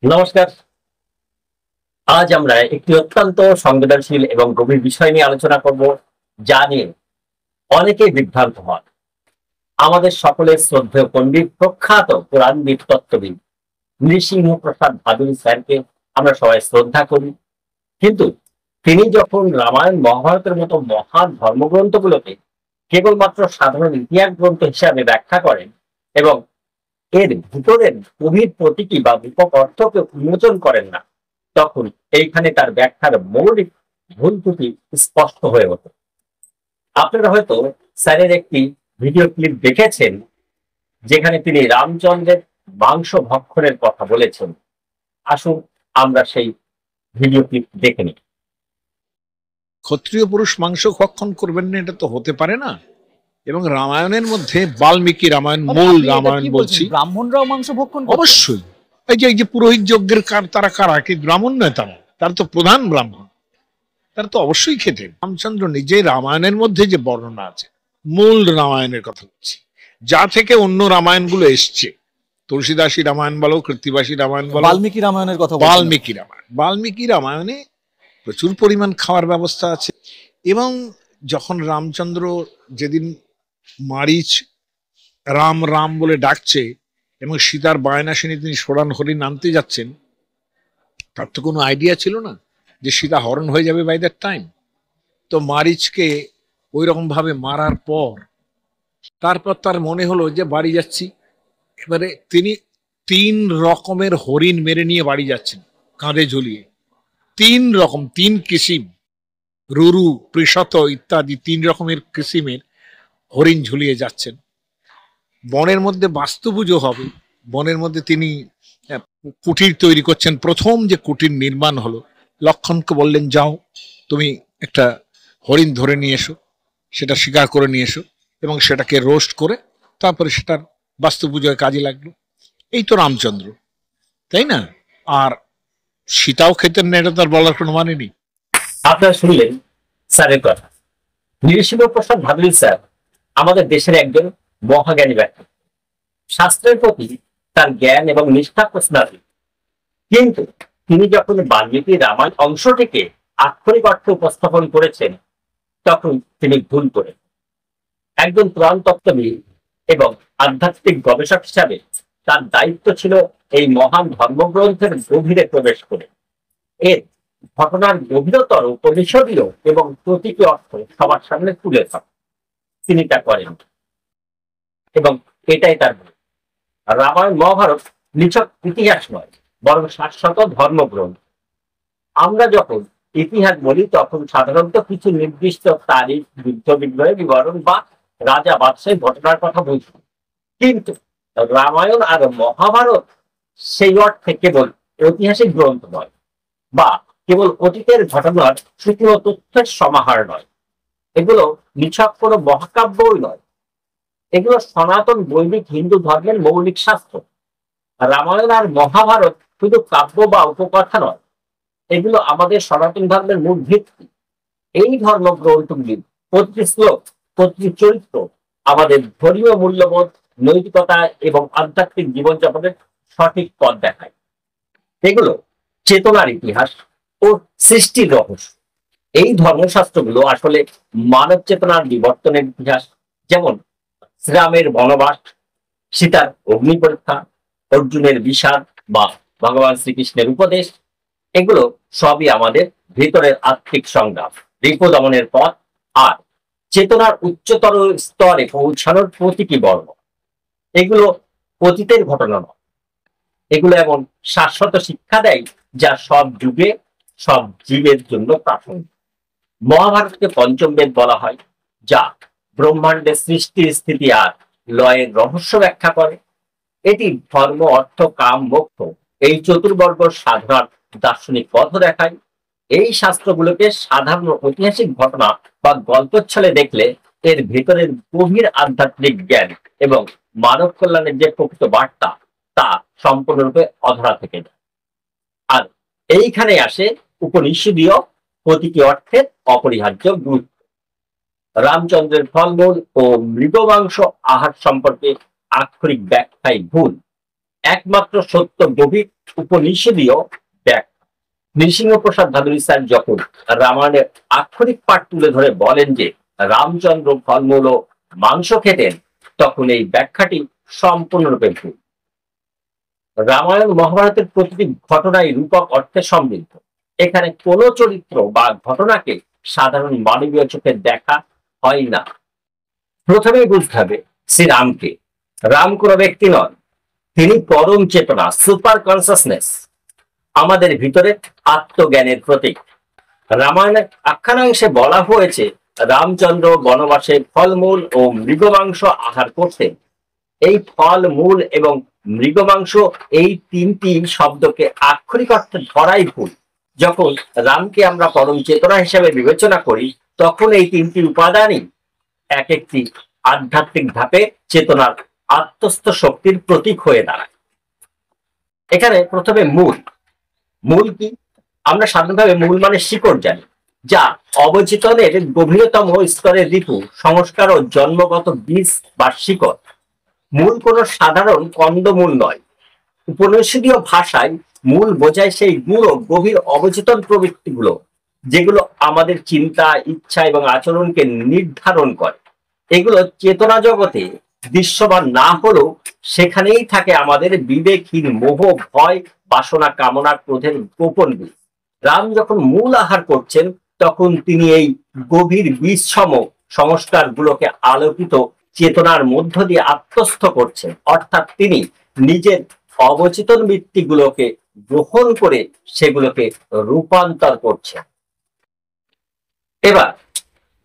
নমস্কার। আজ আমরা একটি অত্যন্ত সংবেদনশীল এবং গভীর বিষয় নিয়ে আলোচনা করব, যা নিয়ে অনেকেই বিভ্রান্ত হন। আমাদের সকলের শ্রদ্ধেয় পণ্ডিত, প্রখ্যাত পুরাণবিদ, তত্ত্ববিদ নৃসিংহ প্রসাদ ভাদুড়ী স্যারকে আমরা সবাই শ্রদ্ধা করি। কিন্তু তিনি যখন রামায়ণ মহাভারতের মতো মহান ধর্মগ্রন্থগুলোকে কেবলমাত্র সাধারণ ইতিহাস গ্রন্থ হিসাবে ব্যাখ্যা করেন এবং এর ভিতরের গভীর প্রতীকী বা ব্যাপক অর্থকে উন্মোচন করেন না, তখন এইখানে তার ব্যাখ্যার মৌলিক ভুল ত্রুটি স্পষ্ট হয়ে ওঠে। আপনারা হয়তো স্যারের একটি ভিডিও ক্লিপ দেখেছেন, যেখানে তিনি রামচন্দ্রের মাংস ভক্ষণের কথা বলেছেন। আসুন আমরা সেই ভিডিও ক্লিপ দেখে নিই। ক্ষত্রিয় পুরুষ মাংস ভক্ষণ করবেন না, এটা তো হতে পারে না। এবং রামায়ণের মধ্যে বাল্মীকি রামায়ণ, মূল রামায়ণ বলছি, ব্রাহ্মণরাও মাংস ভক্ষণ করে? অবশ্যই। এই যে পুরোহিত যজ্ঞের তারা কারা, কি ব্রাহ্মণ নয়? তারা তো প্রধান ব্রাহ্মণ, তারা তো অবশ্যই খেতেন। রামচন্দ্র নিজে রামায়ণের মধ্যে যে বর্ণনা আছে, মূল রামায়ণের কথা বলছি, যা থেকে অন্য রামায়ণগুলো এসছে, তুলসীদাসী রামায়ণ বলো, কৃত্তিবাসী রামায়ণ বলো, বাল্মীকি রামায়ণের কথা, বাল্মীকি রামায়ণে প্রচুর পরিমাণ খাওয়ার ব্যবস্থা আছে। এবং যখন রামচন্দ্র যেদিন মারিচ রাম রাম বলে ডাকছে এবং সীতার বায়না শুনে তিনি সোড়ান হরিণ আনতে যাচ্ছেন, তার তো কোনো আইডিয়া ছিল না যে সীতা হরণ হয়ে যাবে বাই দ্যাট টাইম। তো মারিচকে ওই রকম ভাবে মারার পর তারপর তার মনে হলো যে বাড়ি যাচ্ছি। এবারে তিনি 3 রকমের হরিণ মেরে নিয়ে বাড়ি যাচ্ছেন, কাঁধে ঝুলিয়ে। 3 রকম, 3 কিসিম, রুরু, পৃষত ইত্যাদি 3 রকমের কিসিমের হরিণ ঝুলিয়ে যাচ্ছেন। বনের মধ্যে বাস্তু পুজো হবে, বনের মধ্যে তিনি কুটির তৈরি করছেন। প্রথম যে কুটির নির্মাণ হলো, লক্ষণকে বললেন, যাও তুমি একটা হরিণ ধরে নিয়ে এসো, সেটা শিকার করে নিয়ে এসো এবং সেটাকে রোস্ট করে তারপরে সেটার বাস্তু পুজোয় কাজে লাগলো। এই তো রামচন্দ্র, তাই না? আর সীতাও খেতেন না, এটা তার বলার কোনো মানে নেই। আপনারা শুনলেন স্যারের কথা। নৃসিংহ প্রসাদ ভাদুড়ী স্যার আমাদের দেশের একজন মহাজ্ঞানী ব্যক্তি। শাস্ত্রের প্রতি তার জ্ঞান এবং নিষ্ঠা প্রশ্নার্থী। কিন্তু তিনি যখন বাল্মীকি রামায়ণ অংশটিকে আক্ষরিক অর্থে উপস্থাপন করেছেন, তখন তিনি ভুল করেন। একজন পুরাণ তত্ত্ববিদ এবং আধ্যাত্মিক গবেষক হিসাবে তার দায়িত্ব ছিল এই মহান ধর্মগ্রন্থের গভীরে প্রবেশ করে এর ঘটনার গভীরতর, পরিসরীয় এবং প্রতীকী অর্থ সবার সামনে তুলে ধরা। তিনি তা করেন এবং এটাই তার ভুল। রামায়ণ মহাভারত নিছক ইতিহাস নয়, বরং শাশ্বত ধর্মগ্রন্থ। আমরা যখন ইতিহাস বলি, তখন সাধারণত কিছু নির্দিষ্ট তারিখ, যুদ্ধ বিগ্রহের বিবরণ বা রাজা বাদশাহী ঘটনার কথা বুঝি। কিন্তু রামায়ণ আর মহাভারত সেই অর্থে কেবল ঐতিহাসিক গ্রন্থ নয়, বা কেবল অতীতের ঘটনার শুকনো তথ্যের সমাহার নয়। এগুলো নিছক কোনো মহাকাব্যই নয়, এগুলো সনাতন বৈদিক হিন্দু ধর্মের মৌলিক শাস্ত্র। রামায়ণ আর মহাভারত শুধু কাব্য বা উপকথা নয়, এগুলো আমাদের সনাতন ধর্মের মূল ভিত্তি। এই ধর্মগ্রন্থগুলি, প্রতিটি শ্লোক, প্রতিটি চরিত্র আমাদের ধর্মীয় মূল্যবোধ, নৈতিকতা এবং আধ্যাত্মিক জীবনযাপনের সঠিক পথ দেখায়। এগুলো চেতনার ইতিহাস ও সৃষ্টির রহস্য। এই ধর্মশাস্ত্রগুলো আসলে মানব চেতনার বিবর্তনের ইতিহাস। যেমন শ্রীরামের বনবাস, সীতার অগ্নি পরীক্ষা, অর্জুনের বিষাদ বা ভগবান শ্রীকৃষ্ণের উপদেশ, এগুলো সবই আমাদের ভিতরের আত্মিক সংগ্রাম, রিপুদমনের পথ আর চেতনার উচ্চতর স্তরে পৌঁছানোর প্রতীকী বর্ণ। এগুলো অতীতের ঘটনা নয়, এগুলো এমন শাশ্বত শিক্ষা দেয় যা সব যুগে সব জীবের জন্য প্রাসঙ্গিক। মহাভারতকে পঞ্চম বেদ বলা হয়, যা ব্রহ্মাণ্ডের সৃষ্টি, স্থিতি আর লয়ের রহস্য ব্যাখ্যা করে। এটি ধর্ম, অর্থ, কাম, মোক্ষ এই চতুর্বর্গ সাধনার দার্শনিক পথ দেখায়। এই শাস্ত্রগুলোকে সাধারণ ঐতিহাসিক ঘটনা বা গল্পচ্ছলে দেখলে এর ভেতরের গভীর আধ্যাত্মিক জ্ঞান এবং মানব কল্যাণের যে প্রকৃত বার্তা, তা সম্পূর্ণরূপে অধরা থেকে যায়। আর এইখানে আসে উপনিষদীয় প্রতীকী অর্থের অপরিহার্য গুরুত্ব। রামচন্দ্রের ফলমূল ও মৃগমাংস আহার সম্পর্কে আক্ষরিক ব্যাখ্যাই ভুল। একমাত্র সত্য গভীর উপনিষদীয় ব্যাখ্যা। নৃসিংহপ্রসাদ ভাদুরী স্যার যখন রামায়ণের আক্ষরিক পাঠ তুলে ধরে বলেন যে রামচন্দ্র ফলমূল ও মাংস খেতেন, তখন এই ব্যাখ্যাটি সম্পূর্ণরূপে ভুল। রামায়ণ মহাভারতের প্রতিটি ঘটনাই রূপক অর্থে সমৃদ্ধ। এখানে কোনো চরিত্র বা ঘটনাকে সাধারণ মানবীয় চোখে দেখা হয় না। প্রথমেই বুঝতে হবে শ্রীরামকে। রাম কোনো ব্যক্তি নন, তিনি পরম চেতনা, সুপার কনসাসনেস, আমাদের ভিতরে আত্মজ্ঞানের প্রতীক। রামায়ণের আখ্যানাংশে বলা হয়েছে রামচন্দ্র বনবাসে ফলমূল ও মৃগমাংস আহার করতেন। এই ফল, মূল এবং মৃগমাংস এই তিনটি শব্দকে আক্ষরিক অর্থে ধরাই ভুল। যখন রামকে আমরা পরম চেতনা হিসেবে বিবেচনা করি, তখন এই তিনটি উপাদানই এক একটি আধ্যাত্মিক ধাপে চেতনার আত্মস্থ শক্তির প্রতীক হয়ে দাঁড়ায়। এখানে প্রথমে মূল। মূল কি? আমরা সাধারণভাবে মূল মানে শিকড় জানি, যা অবচেতনের গভীরতম স্তরের রিপু, সংস্কার ও জন্মগত বীজ বা শিকড়। মূল কোনো সাধারণ কন্দমূল নয়। উপনিষদীয় ভাষায় মূল বোঝায় সেই গূঢ় গভীর অবচেতন প্রবৃত্তিগুলো, যেগুলো আমাদের চিন্তা, ইচ্ছা এবং আচরণকে নির্ধারণ করে। এগুলো চেতনা জগতে দৃশ্যমান না হলেও সেখানেই থাকে আমাদের বিবেকহীন মোহ, ভয়, বাসনা, কামনা, ক্রোধের গোপন বীজ। রাম যখন মূল আহার করছেন, তখন তিনি এই গভীর বীজসম সংস্কারগুলোকে আলোকিত চেতনার মধ্য দিয়ে আত্মস্থ করছেন, অর্থাৎ তিনি নিজের অবচেতন বৃত্তিগুলোকে গ্রহণ করে সেগুলোকে রূপান্তর করছেন। এবার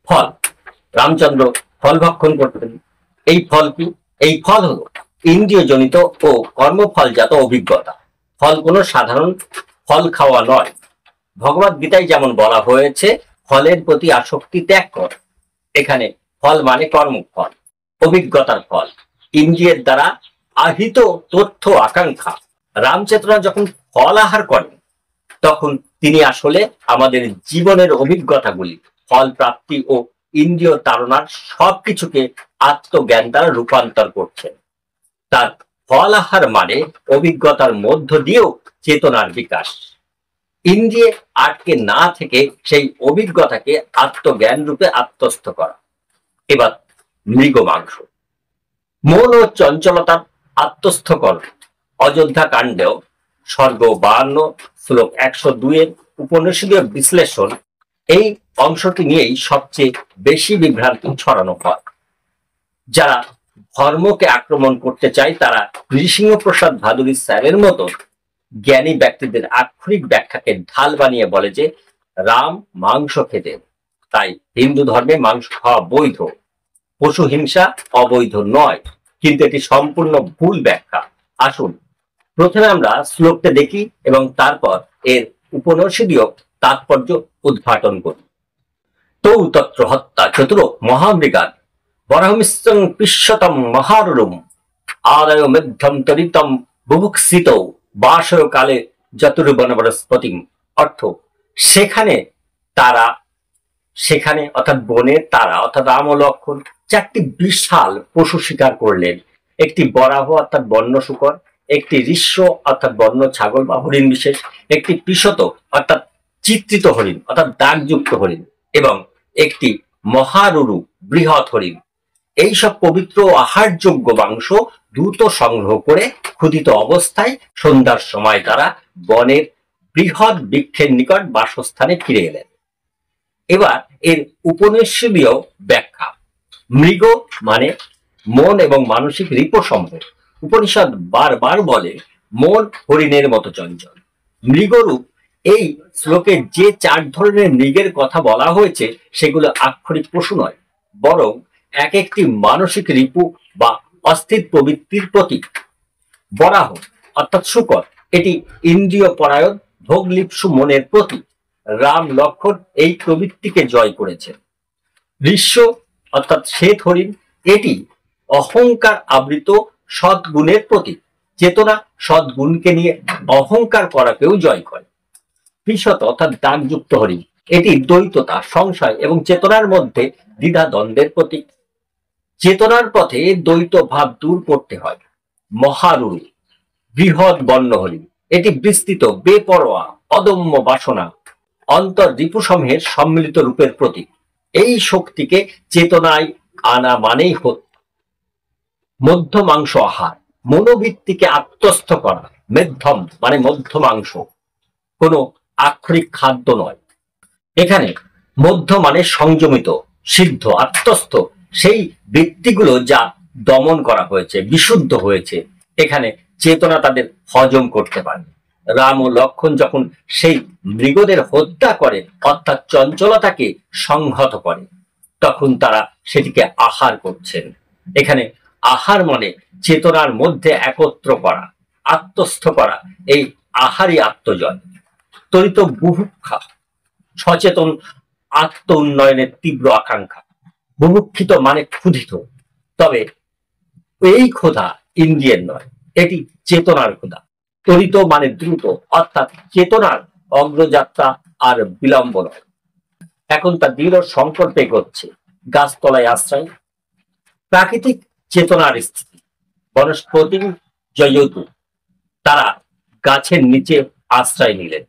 ফল। রামচন্দ্র ফল ভক্ষণ করতেন। এই ফল কি? এই ফল হলো ইন্দ্রিয়জনিত ও কর্মফলজাত অভিজ্ঞতা। ফল কোনো সাধারণ ফল খাওয়া নয়। ভগবদ গীতায় যেমন বলা হয়েছে, ফলের প্রতি আসক্তি ত্যাগ কর। এখানে ফল মানে কর্মফল, অভিজ্ঞতার ফল, ইন্দ্রিয়ের দ্বারা আহিত তথ্য, আকাঙ্ক্ষা। রামচেতনা যখন ফল আহার করেন, তখন তিনি আসলে আমাদের জীবনের অভিজ্ঞতাগুলি, ফল প্রাপ্তি ও ইন্দ্রিয় তাড়নার সবকিছুকে আত্মজ্ঞান দ্বারা রূপান্তর করছেন। তার ফল আহার মানে অভিজ্ঞতার মধ্য দিয়েও চেতনার বিকাশ। ইন্দ্রিয়ে আটকে না থেকে সেই অভিজ্ঞতাকে আত্মজ্ঞান রূপে আত্মস্থ করা। এবার মৃগ মাংস। মন ও চঞ্চলতার আত্মস্থকরণ। অযোধ্যা কাণ্ডেও স্বর্গ 52 শ্লোক 102 এর উপনিষদীয় বিশ্লেষণ এই অংশটি নিয়েই সবচেয়ে বেশি বিভ্রান্তি ছড়ানো হয়। যারা ধর্মকে আক্রমণ করতে চায়, তারা নৃসিংহপ্রসাদ ভাদুরী স্যারের মতো জ্ঞানী ব্যক্তিদের আক্ষরিক ব্যাখ্যাকে ঢাল বানিয়ে বলে যে রাম মাংস খেতেন, তাই হিন্দু ধর্মে মাংস খাওয়া বৈধ, পশু হিংসা অবৈধ নয়। কিন্তু এটি সম্পূর্ণ ভুল ব্যাখ্যা। আসুন প্রথমে আমরা শ্লোকটা দেখি এবং তারপর এর উপনিষদীয় তাৎপর্য উদ্ঘাটন করি। তৌ তত্র হত্যা চতুর মহামৃগান বরাহমিশ্রং পিষ্যতম মহারুরুম আদায় মধ্যম তরিতম বুভুক্ষিত বাসয় কালে চতুর্বনবরস্পতিম। অর্থ, সেখানে অর্থাৎ বনের তারা অর্থাৎ রাম ও লক্ষ্মণ চারটি বিশাল পশু শিকার করলেন। একটি বরাহ অর্থাৎ বন্য শূকর, একটি ঋষ্য অর্থাৎ বন্য ছাগল বা হরিণ বিশেষ, একটি পিশত অর্থাৎ চিত্রিত হরিণ অর্থাৎ দাগযুক্ত হরিণ এবং একটি মহারুরু বৃহৎ হরিণ। এইসব পবিত্র আহারযোগ্য মাংস দ্রুত সংগ্রহ করে ক্ষুধিত অবস্থায় সন্ধ্যার সময় তারা বনের বৃহৎ বৃক্ষের নিকট বাসস্থানে ফিরে এলেন। এবার এর উপনিষদীয় ব্যাখ্যা। মৃগ মানে মন এবং মানসিক রিপোসমূহ। উপনিষদ বারবার বলে মন হরিণের মতো চঞ্চল। মৃগরূপ। এই শ্লোকে যে 4 ধরনের মৃগের কথা বলা হয়েছে সেগুলো আক্ষরিক পশু নয়, বরং এক একটি মানসিক রিপু বা অস্থির প্রবৃত্তির প্রতীক। বরাহ অর্থাৎ শূকর, এটি ইন্দ্রিয় পরায়ণ ভোগলিপ্সু মনের প্রতীক। রাম লক্ষ্মণ এই প্রবৃত্তিকে জয় করেছেন। ঋষ্য অর্থাৎ শ্বেত হরিণ, এটি অহংকার আবৃত সদ্গুণের প্রতীক। চেতনা সদ্গুণকে নিয়ে অহংকার করাকেও জয় করে। পিশত অর্থাৎ দাগযুক্ত হরিণ, এটি দ্বৈততা, সংশয় এবং চেতনার মধ্যে দ্বিধা দ্বন্দ্বের প্রতীক। চেতনার পথে দ্বৈত ভাব দূর করতে হয়। মহারুরু বৃহৎ বন্য হরিণ, এটি বিস্তৃত, বেপরোয়া, অদম্য বাসনা, অন্তর রিপুসমূহের সম্মিলিত রূপের প্রতীক। এই শক্তিকে চেতনায় আনা মানেই মধ্য মাংস আহার, মনোবৃত্তিকে আত্মস্থ করা। মেধ্যম মানে মধ্য মাংস, কোনো আক্ষরিক খাদ্য নয়। এখানে মধ্য মানে সংযমিত, সিদ্ধ, আত্মস্থ সেই বৃত্তিগুলো যা দমন করা হয়েছে, বিশুদ্ধ হয়েছে। এখানে চেতনা তাদের হজম করতে পারে। রাম ও লক্ষ্মণ যখন সেই মৃগদের হত্যা করে, অর্থাৎ চঞ্চলতাকে সংহত করে, তখন তারা সেটিকে আহার করছেন। এখানে আহার মানে চেতনার মধ্যে একত্র করা, আত্মস্থ করা। এই আহারই আত্মজয়। তরিত বুভুক্ষা, সচেতন আত্ম উন্নয়নের তীব্র আকাঙ্ক্ষা। বুভুক্ষিত মানে ক্ষুধিত, তবে এই ক্ষুধা ইন্দ্রিয়ের নয়, এটি চেতনার ক্ষুধা। তরিত মানে দ্রুত, অর্থাৎ চেতনার অগ্রযাত্রা আর বিলম্ব নয়। এখন তা দৃঢ় সংকল্পে এগোচ্ছে, গাছতলায় আশ্রয়, প্রাকৃতিক চেতনার স্থিতি। বনস্পতি জয়তু, তারা গাছের নিচে আশ্রয় নিলেন।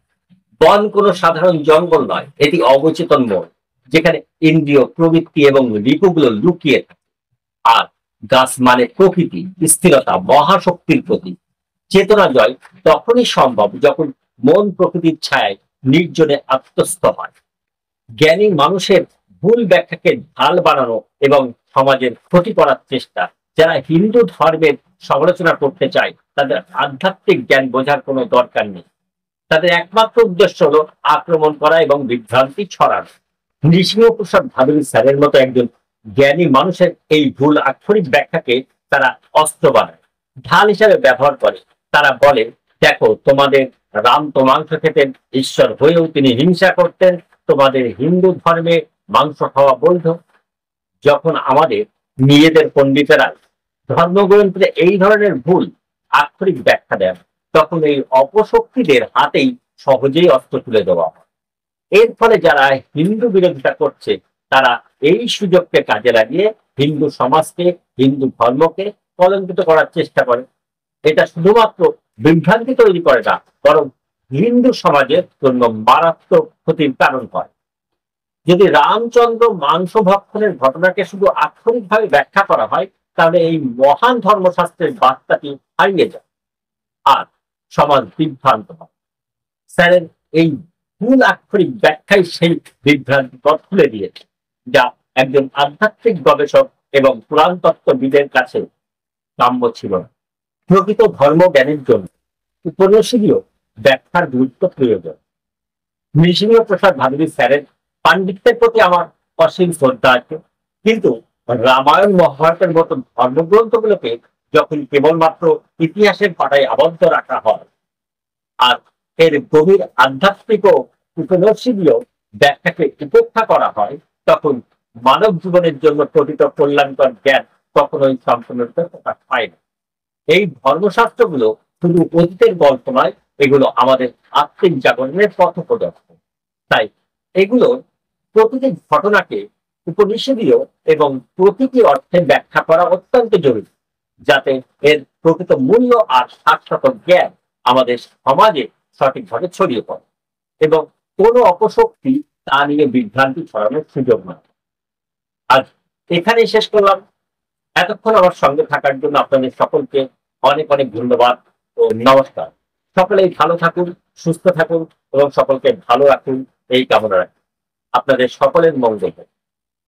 বন কোনো সাধারণ জঙ্গল নয়, এটি অবচেতন মন, যেখানে ইন্দ্রিয়, প্রবৃত্তি এবং রিপুগুলো লুকিয়ে থাকে। আর গাছ মানে প্রকৃতি, স্থিরতা, মহাশক্তির প্রতীক। চেতনা জয় তখনই সম্ভব যখন মন প্রকৃতির ছায়ায় নির্জনে আত্মস্থ হয়। জ্ঞানী মানুষের ভুল ব্যাখ্যাকে ঢাল বানানো এবং সমাজের ক্ষতি করার চেষ্টা। যারা হিন্দু ধর্মের সমালোচনা করতে চায়, তাদের আধ্যাত্মিক জ্ঞান বোঝার কোনো দরকার নেই। তাদের একমাত্র উদ্দেশ্য হলো আক্রমণ করা এবং বিভ্রান্তি ছড়ানো। নৃসিংহপ্রসাদ ভাদুড়ী স্যারের মতো একজন জ্ঞানী মানুষের এই ভুল আক্ষরিক ব্যাখ্যাকে তারা অস্ত্র বানায়, ঢাল হিসাবে ব্যবহার করে। তারা বলে, দেখো, তোমাদের রাম তো মাংস খেতেন, ঈশ্বর হয়েও তিনি হিংসা করতেন, তোমাদের হিন্দু ধর্মে মাংস খাওয়া বৈধ। যখন আমাদের নিজেদের পণ্ডিতেরা ধর্মগ্রন্থে এই ধরনের ভুল আক্ষরিক ব্যাখ্যা দেন, তখন এই অপশক্তিদের হাতেই সহজেই অস্ত্র তুলে দেওয়া হয়। এর ফলে যারা হিন্দু বিরোধিতা করছে, তারা এই সুযোগকে কাজে লাগিয়ে হিন্দু সমাজকে, হিন্দু ধর্মকে কলঙ্কিত করার চেষ্টা করে। এটা শুধুমাত্র বিভ্রান্তি তৈরি করে না, বরং হিন্দু সমাজের জন্য মারাত্মক ক্ষতির কারণ হয়। যদি রামচন্দ্র মাংস ভক্ষণের ঘটনাকে শুধু আক্ষরিকভাবে ব্যাখ্যা করা হয়, তাহলে এই মহান ধর্মশাস্ত্রের বার্তাটি হারিয়ে যায় আর সমাজ বিভ্রান্ত হয়। স্যারের এই ভুল আক্ষরিক ব্যাখ্যাই সেই বিভ্রান্তি পথ খুলে দিয়েছে, যা একজন আধ্যাত্মিক গবেষক এবং পুরাণ তত্ত্ববিদের কাছে কাম্য ছিল না। প্রকৃত ধর্মজ্ঞানের জন্য উপনিষদীয় ব্যাখ্যার গুরুত্ব প্রয়োজন। নৃসিংহপ্রসাদ ভাদুড়ী স্যারের পাণ্ডিত্যের প্রতি আমার অসীম শ্রদ্ধা আছে, কিন্তু রামায়ণ মহাভারতের মতো ধর্মগ্রন্থগুলোকে যখন কেবলমাত্র ইতিহাসের পাতায় আবদ্ধ রাখা হয় আর এর গভীর আধ্যাত্মিক ও উপনিষদীয় ব্যাখ্যাকে উপেক্ষা করা হয়, তখন মানব জীবনের জন্য প্রকৃত কল্যাণকর জ্ঞান কখনোই সম্পূর্ণরূপে প্রকাশ পায় না। এই ধর্মশাস্ত্রগুলো শুধু অতীতের গল্প নয়, এগুলো আমাদের আত্মিক জাগরণের পথ প্রদর্শন। তাই এগুলো প্রতিটি ঘটনাকে উপনিষদীয় এবং প্রতীকী অর্থে ব্যাখ্যা করা অত্যন্ত জরুরি, যাতে এর প্রকৃত মূল্য আর শাশ্বত জ্ঞান আমাদের সমাজে সঠিকভাবে ছড়িয়ে পড়ে এবং কোনো অপশক্তি তা নিয়ে বিভ্রান্তি ছড়ানোর সুযোগ নয়। আজ এখানেই শেষ করলাম। এতক্ষণ আমার সঙ্গে থাকার জন্য আপনাদের সকলকে অনেক অনেক ধন্যবাদ ও নমস্কার। সকলেই ভালো থাকুন, সুস্থ থাকুন এবং সকলকে ভালো রাখুন, এই কামনা রাখি। আপনাদের সকলের মঙ্গল হোক।